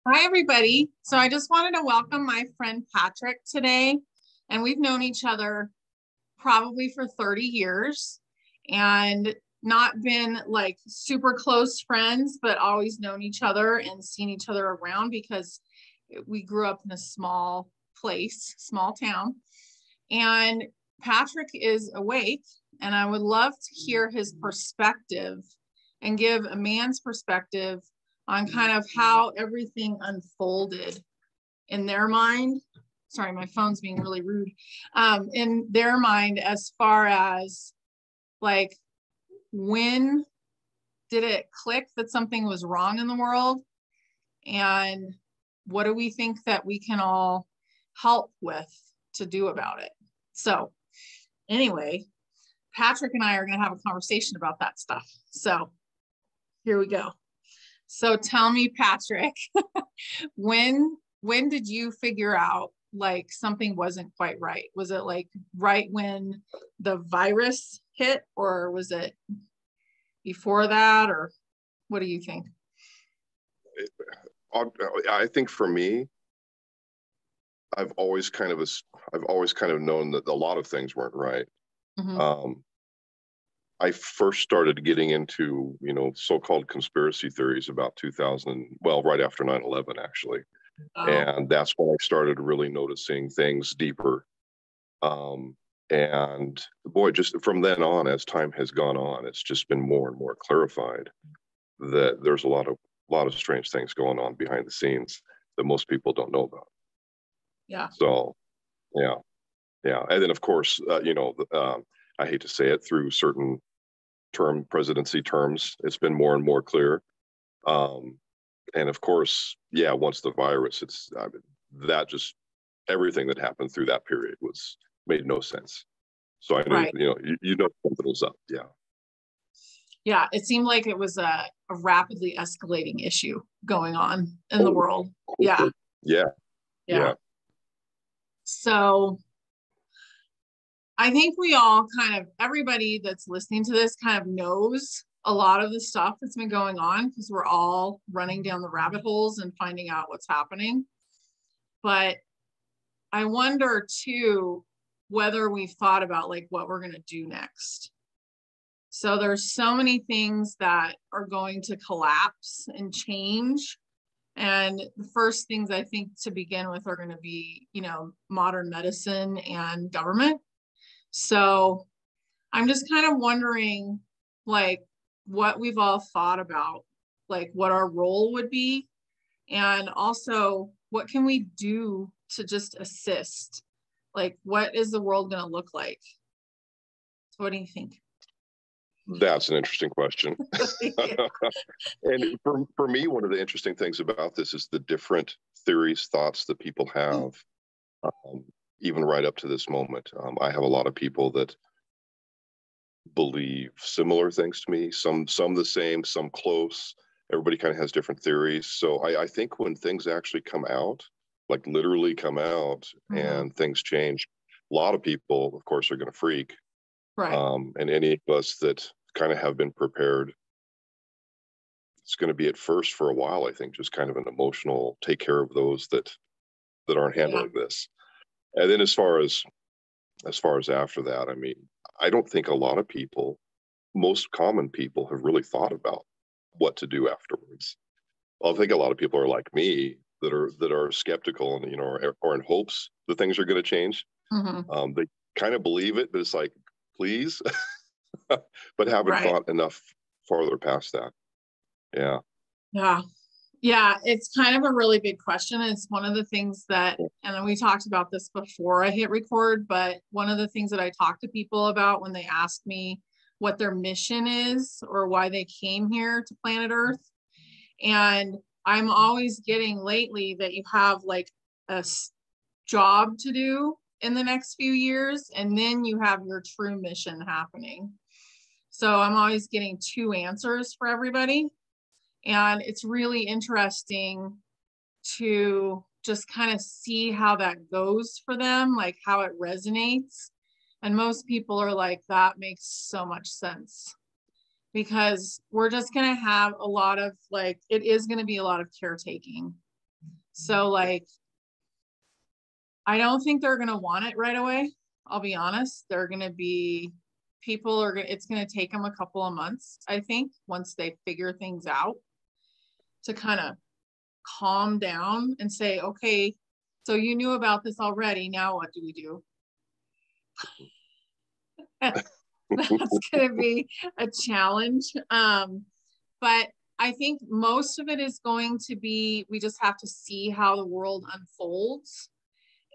Hi, everybody. So I just wanted to welcome my friend Patrick today. And we've known each other probably for 30 years and not been like super close friends, but always known each other and seen each other around because we grew up in a small place, small town. And Patrick is awake, and I would love to hear his perspective and give a man's perspective on kind of how everything unfolded in their mind. Sorry, my phone's being really rude. In their mind, as far as like, when did it click that something was wrong in the world? And what do we think that we can all help with to do about it? So anyway, Patrick and I are going to have a conversation about that stuff. So here we go. So tell me, Patrick, when did you figure out like something wasn't quite right? Was it like right when the virus hit, or was it before that, or what do you think? I think for me, I've always kind of known that a lot of things weren't right. Mm-hmm. I first started getting into, so-called conspiracy theories about 2000, well, right after 9/11, actually. Oh, And that's when I started really noticing things deeper. And boy, just from then on, as time has gone on, it's just been more and more clarified that there's a lot of strange things going on behind the scenes that most people don't know about. yeah. So, yeah, yeah. And then, of course, I hate to say it, through certain presidency terms, it's been more and more clear. And of course, yeah, once the virus, that just everything that happened through that period was made no sense. So I knew, Right. you know something was up. Yeah. Yeah, it seemed like it was a rapidly escalating issue going on in the world. Yeah, Yeah. yeah. Yeah. So I think we all kind of, everybody that's listening to this kind of knows a lot of the stuff that's been going on because we're all running down the rabbit holes and finding out what's happening. But I wonder too whether we've thought about like what we're going to do next. So there's so many things that are going to collapse and change. And the first things I think to begin with are going to be, modern medicine and government. So I'm just kind of wondering, like, what we've all thought about, like, what our role would be, and also what can we do to just assist? Like, what is the world going to look like? So what do you think? That's an interesting question. Yeah. And for me, one of the interesting things about this is the different theories, thoughts that people have, um, even right up to this moment. I have a lot of people that believe similar things to me, some the same, some close. Everybody kind of has different theories. So I think when things actually come out, like literally come out, Mm-hmm. and things change, a lot of people, of course, are going to freak. Right. And any of us that kind of have been prepared, it's going to be at first for a while, I think, just kind of an emotional take care of those that aren't Yeah. handling this. And then as far as after that, I mean, I don't think a lot of people, most common people, have really thought about what to do afterwards. I think a lot of people are like me, that are skeptical, and or in hopes that things are going to change. Mm-hmm. They kind of believe it, but it's like, please, but haven't Right. thought enough farther past that. Yeah. Yeah. Yeah, it's kind of a really big question. It's one of the things that, and then we talked about this before I hit record, but one of the things that I talk to people about when they ask me what their mission is or why they came here to planet Earth. And I'm always getting lately that you have like a job to do in the next few years, and then you have your true mission happening. So I'm always getting two answers for everybody. And it's really interesting to just kind of see how that goes for them, like how it resonates. And most people are like, that makes so much sense because we're just going to have a lot of like, it is going to be a lot of caretaking. So like, I don't think they're going to want it right away. I'll be honest. They're going to be, it's going to take them a couple of months, I think, once they figure things out, to kind of calm down and say, okay, so you knew about this already. Now what do we do? That's going to be a challenge. But I think most of it is going to be, we just have to see how the world unfolds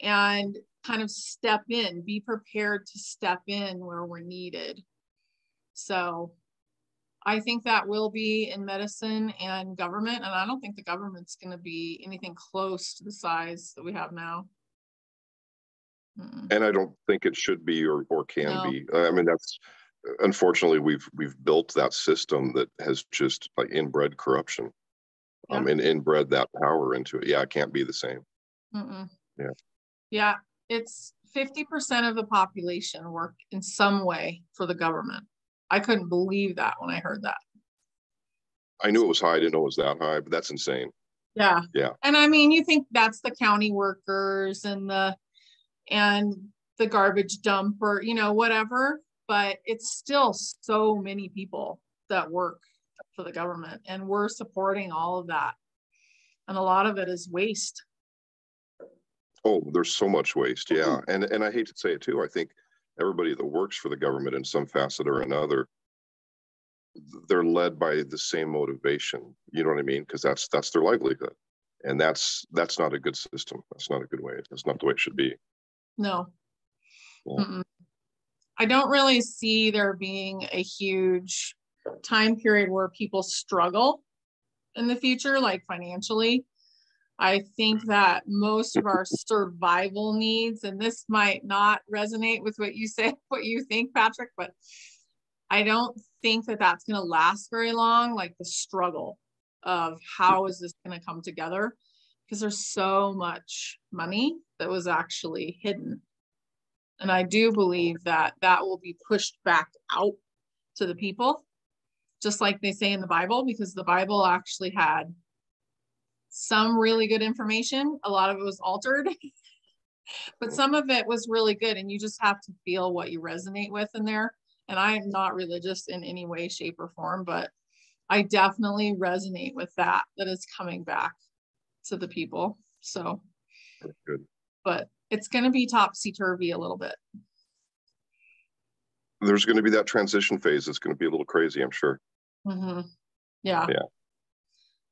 and kind of step in, be prepared to step in where we're needed. So I think that will be in medicine and government. And I don't think the government's going to be anything close to the size that we have now. And I don't think it should be or can be. I mean, that's, unfortunately, we've built that system that has just like inbred corruption, and inbred that power into it. Yeah, it can't be the same. Yeah, it's 50% of the population work in some way for the government. I couldn't believe that when I heard that. I knew it was high. I didn't know it was that high, but that's insane. Yeah. Yeah. And I mean, you think that's the county workers and the garbage dump or, whatever, but it's still so many people that work for the government, and we're supporting all of that. And a lot of it is waste. Oh, there's so much waste. Yeah. And I hate to say it too. I think everybody that works for the government in some facet or another, they're led by the same motivation. You know what I mean? Because that's their livelihood. And that's not a good system. That's not a good way. That's not the way it should be. No. Yeah. I don't really see there being a huge time period where people struggle in the future, like financially. I think that most of our survival needs, and this might not resonate with what you say, what you think, Patrick, but I don't think that that's going to last very long. Like the struggle of how is this going to come together? Because there's so much money that was actually hidden. And I do believe that will be pushed back out to the people, just like they say in the Bible, because the Bible actually had some really good information. A lot of it was altered, but some of it was really good. And you just have to feel what you resonate with in there. And I'm not religious in any way, shape, or form, but I definitely resonate with that is coming back to the people. So good. But it's going to be topsy-turvy a little bit. There's going to be that transition phase. It's going to be a little crazy, I'm sure. Mm-hmm. Yeah. Yeah.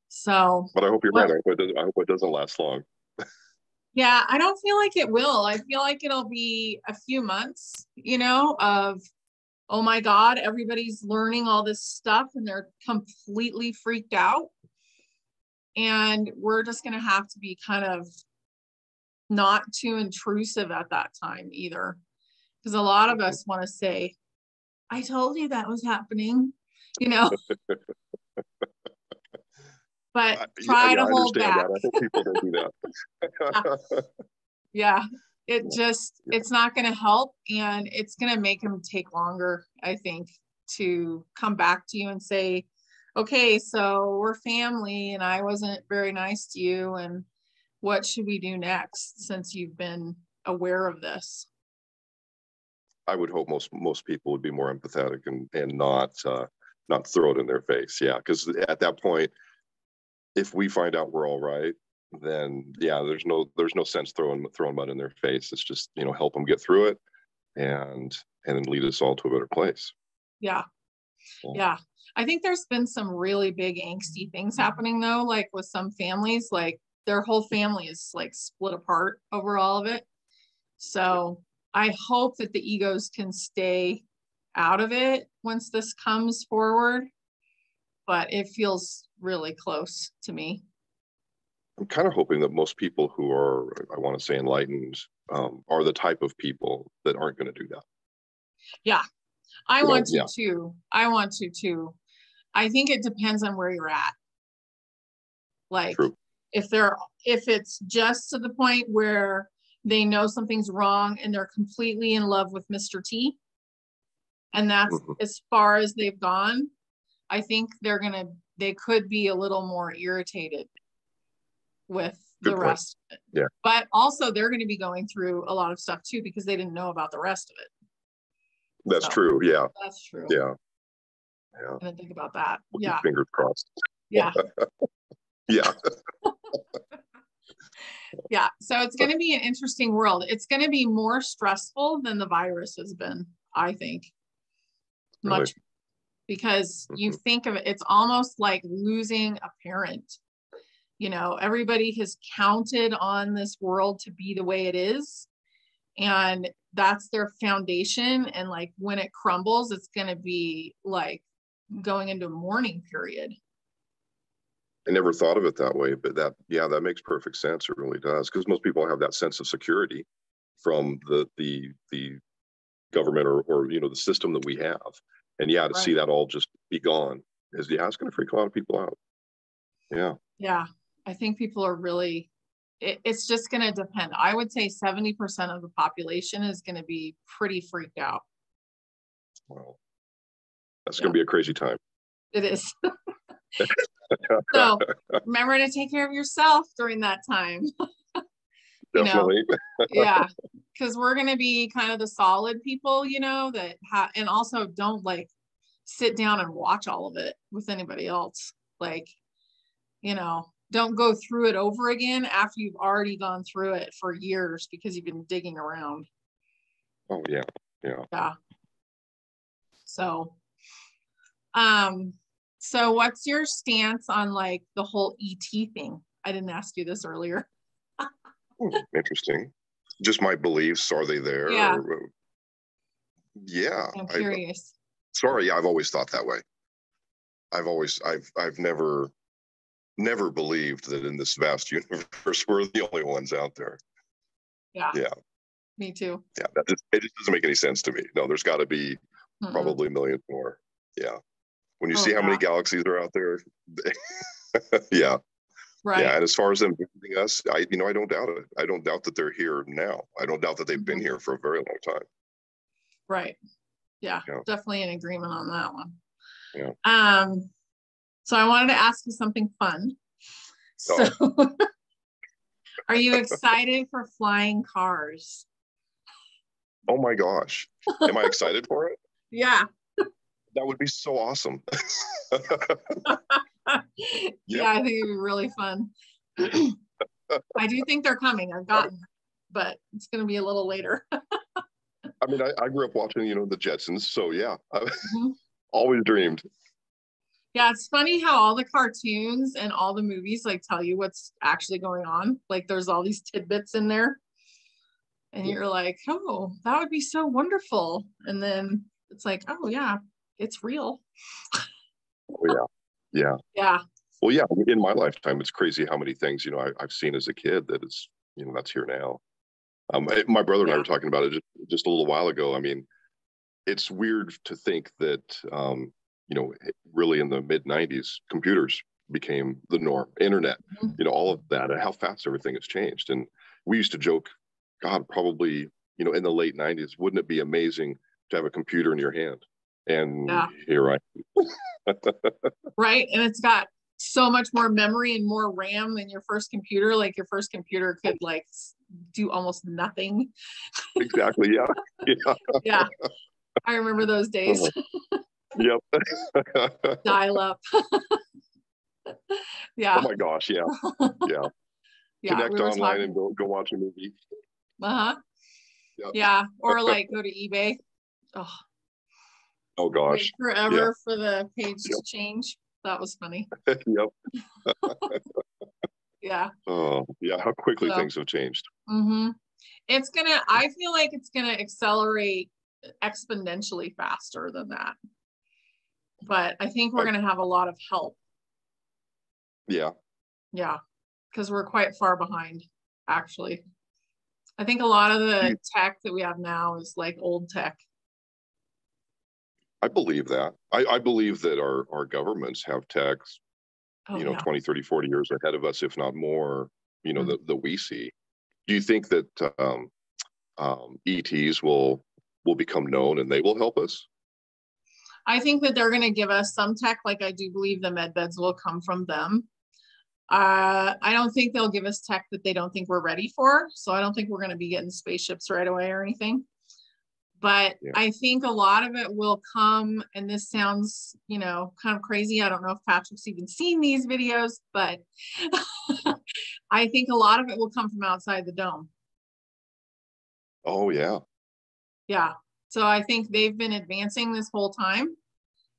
So, but I hope you're right. I hope it doesn't last long. Yeah, I don't feel like it will. I feel like it'll be a few months, of, oh my God, everybody's learning all this stuff and they're completely freaked out. And we're just going to have to be kind of not too intrusive at that time either. Because a lot of us want to say, I told you that was happening, But try to hold back. That. I think people don't do that. Yeah. It's not going to help, and it's going to make them take longer, I think, to come back to you and say, okay, so we're family and I wasn't very nice to you, and what should we do next since you've been aware of this? I would hope most people would be more empathetic and not throw it in their face. Yeah, because at that point, if we find out we're all right, then there's no sense throwing mud in their face. It's just help them get through it, and then lead us all to a better place. Yeah. I think there's been some really big angsty things happening though, like with some families, like their whole family is like split apart over all of it. So I hope that the egos can stay out of it once this comes forward, but it feels really close to me. I'm kind of hoping that most people who are, I want to say, enlightened, are the type of people that aren't going to do that. Yeah, I want to too. I think it depends on where you're at. Like, true. If it's just to the point where they know something's wrong and they're completely in love with Mr. T, and that's as far as they've gone, I think they could be a little more irritated with the rest of it. Yeah. But also they're going to be going through a lot of stuff too, because they didn't know about the rest of it. That's true. Yeah. That's true. Yeah. Yeah. I didn't think about that. Yeah. Fingers crossed. Yeah. Yeah. Yeah. So it's going to be an interesting world. It's going to be more stressful than the virus has been, I think. Really? Much, because you think of it, it's almost like losing a parent. You know, everybody has counted on this world to be the way it is, and that's their foundation. And like when it crumbles, it's going to be like going into a mourning period. I never thought of it that way, but that makes perfect sense. It really does, because most people have that sense of security from the government or the system that we have, and to see that all just be gone it's going to freak a lot of people out. Yeah, I think people are really, it's just going to depend. I would say 70% of the population is going to be pretty freaked out. Wow, that's going to be a crazy time. It is. So remember to take care of yourself during that time. Definitely. Yeah, because we're going to be kind of the solid people, that and also don't like sit down and watch all of it with anybody else. Like, don't go through it over again after you've already gone through it for years because you've been digging around. Oh yeah. Yeah. So, so what's your stance on like the whole ET thing? I didn't ask you this earlier. Interesting. Just my beliefs. Are they there? Yeah. Yeah. I'm curious. I've always thought that way. I've never believed that in this vast universe we're the only ones out there. Yeah. Yeah. Me too. Yeah. It just doesn't make any sense to me. No, there's got to be probably millions more. Yeah. When you see how many galaxies are out there. Yeah. Right. Yeah. And as far as them visiting us, I don't doubt it. I don't doubt that they're here now. I don't doubt that they've been here for a very long time. Right. Yeah. Definitely in agreement on that one. Yeah. So I wanted to ask you something fun. So are you excited for flying cars? Oh my gosh. Am I excited for it? Yeah. That would be so awesome. Yeah, I think it'd be really fun. I do think they're coming. I've gotten, but it's going to be a little later. I mean, I grew up watching, the Jetsons. So yeah, I've always dreamed. Yeah, it's funny how all the cartoons and all the movies like tell you what's actually going on. Like there's all these tidbits in there. And you're like, oh, that would be so wonderful. And then it's like, oh yeah, it's real. Oh yeah. Yeah. Yeah. Well, yeah, in my lifetime, it's crazy how many things, I've seen as a kid that is, that's here now. My brother and I were talking about it just a little while ago. I mean, it's weird to think that, really in the mid 90s, computers became the norm, internet, all of that, and how fast everything has changed. And we used to joke, God, probably, in the late 90s, wouldn't it be amazing to have a computer in your hand? And here I am. Right. And it's got so much more memory and more RAM than your first computer. Like your first computer could like do almost nothing. Exactly. Yeah. Yeah. Yeah. I remember those days. Yep. Dial up. Yeah. Oh my gosh. Yeah. Yeah. Connect online and go watch a movie. Yep. Yeah. Or like go to eBay. Oh gosh. Wait forever for the page to change. That was funny. Yep. Yeah. Oh yeah. How quickly things have changed. It's I feel like it's gonna accelerate exponentially faster than that. But I think we're gonna have a lot of help. Yeah. Yeah. Because we're quite far behind, actually. I think a lot of the tech that we have now is like old tech. I believe that. I believe that our governments have techs, 20, 30, 40 years ahead of us, if not more, that we see. Do you think that ETs will become known and they will help us? I think that they're going to give us some tech. Like I do believe the med beds will come from them. I don't think they'll give us tech that they don't think we're ready for. So I don't think we're going to be getting spaceships right away or anything. But Yeah. I think a lot of it will come, and this sounds, kind of crazy. I don't know if Patrick's even seen these videos, but I think a lot of it will come from outside the dome. Oh, yeah. Yeah. So I think they've been advancing this whole time,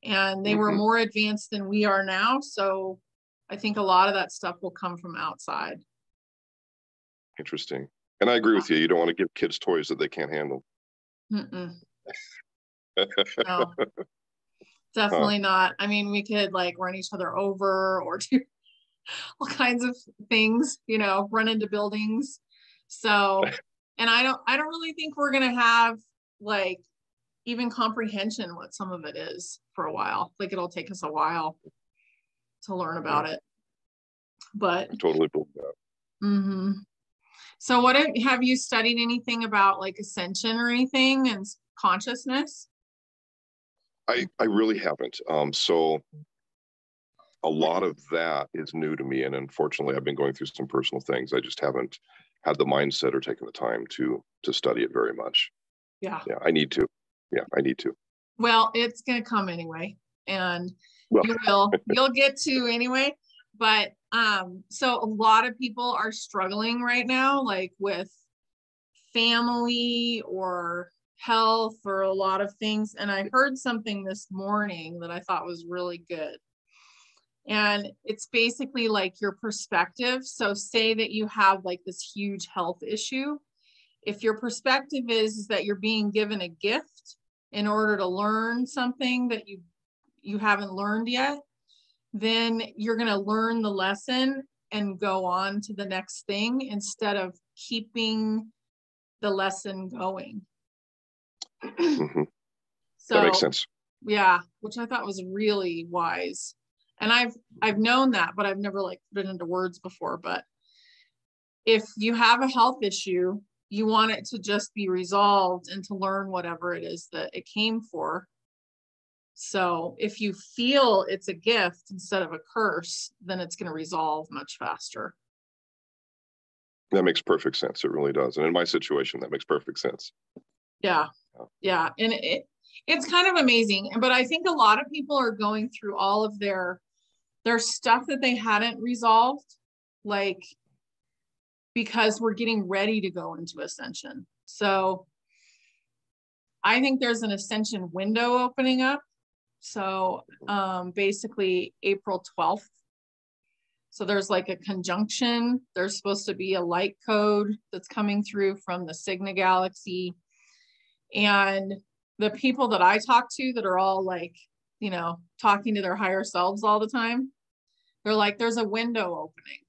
and they were more advanced than we are now. So I think a lot of that stuff will come from outside. Interesting. And I agree with you. You don't want to give kids toys that they can't handle. No, definitely not. I mean, we could like run each other over or do all kinds of things, run into buildings. So, and I don't really think we're going to have like even comprehension what some of it is for a while. Like it'll take us a while to learn about it. But I totally believe that. So what have you studied anything about like Ascension or anything and consciousness? I really haven't. So a lot of that is new to me. And unfortunately, I've been going through some personal things. I just haven't had the mindset or taken the time to study it very much. Yeah. Yeah, I need to. Yeah, I need to. Well, it's going to come anyway. And you'll get to anyway. But so a lot of people are struggling right now, like with family or health or a lot of things. And I heard something this morning that I thought was really good. And it's basically like your perspective. So say that you have like this huge health issue. If your perspective is that you're being given a gift in order to learn something that you haven't learned yet, then you're going to learn the lesson and go on to the next thing instead of keeping the lesson going. So, that makes sense. Yeah, which I thought was really wise. And I've known that, but I've never like put it into words before. But if you have a health issue, you want it to just be resolved and to learn whatever it is that it came for. So if you feel it's a gift instead of a curse, then it's going to resolve much faster. That makes perfect sense. It really does. And in my situation, that makes perfect sense. Yeah. Yeah. And it's kind of amazing. But I think a lot of people are going through all of their stuff that they hadn't resolved, like, because we're getting ready to go into Ascension. So I think there's an Ascension window opening up. So basically April 12th. So there's like a conjunction. There's supposed to be a light code that's coming through from the Cygna galaxy. And the people that I talk to that are all like, talking to their higher selves all the time, they're like, there's a window opening.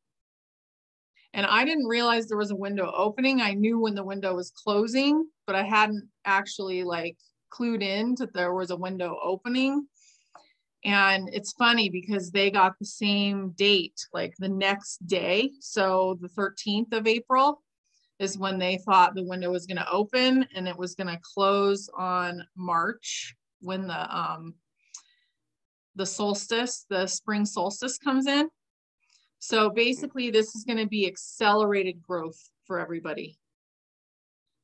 And I didn't realize there was a window opening. I knew when the window was closing, but I hadn't actually like clued in that there was a window opening. And it's funny because they got the same date, like the next day. So the 13th of April is when they thought the window was going to open, and it was going to close on March when the solstice, the spring solstice comes in. So basically this is going to be accelerated growth for everybody.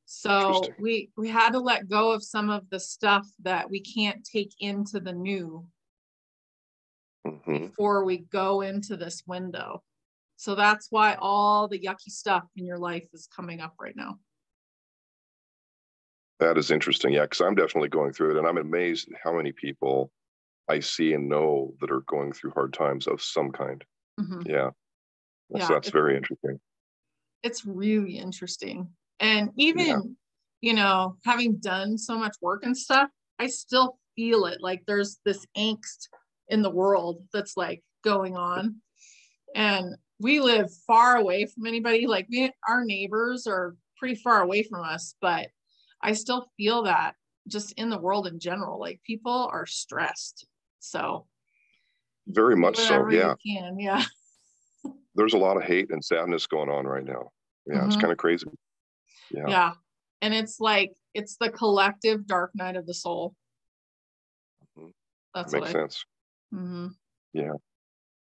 So we had to let go of some of the stuff that we can't take into the new before we go into this window. So that's why all the yucky stuff in your life is coming up right now. That is interesting. Yeah, because I'm definitely going through it, and I'm amazed at how many people I see and know that are going through hard times of some kind. Yeah. So that's very interesting. It's really interesting. And even, having done so much work and stuff, I still feel it. Like there's this angst in the world that's like going on. And we live far away from anybody. Like our neighbors are pretty far away from us, but I still feel that just in the world in general, like people are stressed. So very much so. Yeah. You can. Yeah. There's a lot of hate and sadness going on right now. Yeah. It's kind of crazy. Yeah. Yeah. And it's like, it's the collective dark night of the soul. That's makes sense. Mm-hmm. Yeah.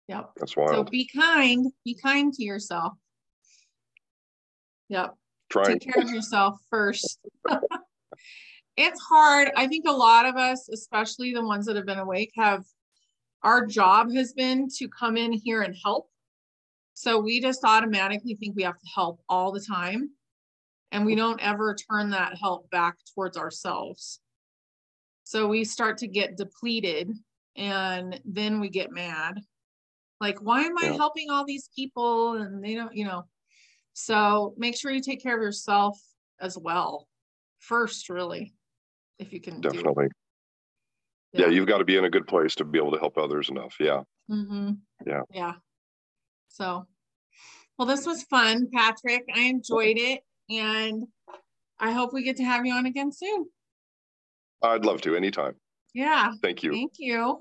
Yep. That's wild. So be kind to yourself. Yep. Trying. Take care of yourself first. It's hard. I think a lot of us, especially the ones that have been awake, our job has been to come in here and help. So we just automatically think we have to help all the time. And we don't ever turn that help back towards ourselves. So we start to get depleted, and then we get mad. Like, why am I helping all these people? And they don't, so make sure you take care of yourself as well first, really, if you can. Definitely. Yeah, you've got to be in a good place to be able to help others enough. Yeah. Mm-hmm. Yeah. Yeah. So, well, this was fun, Patrick. I enjoyed it, and I hope we get to have you on again soon. I'd love to anytime. Yeah. Thank you. Thank you.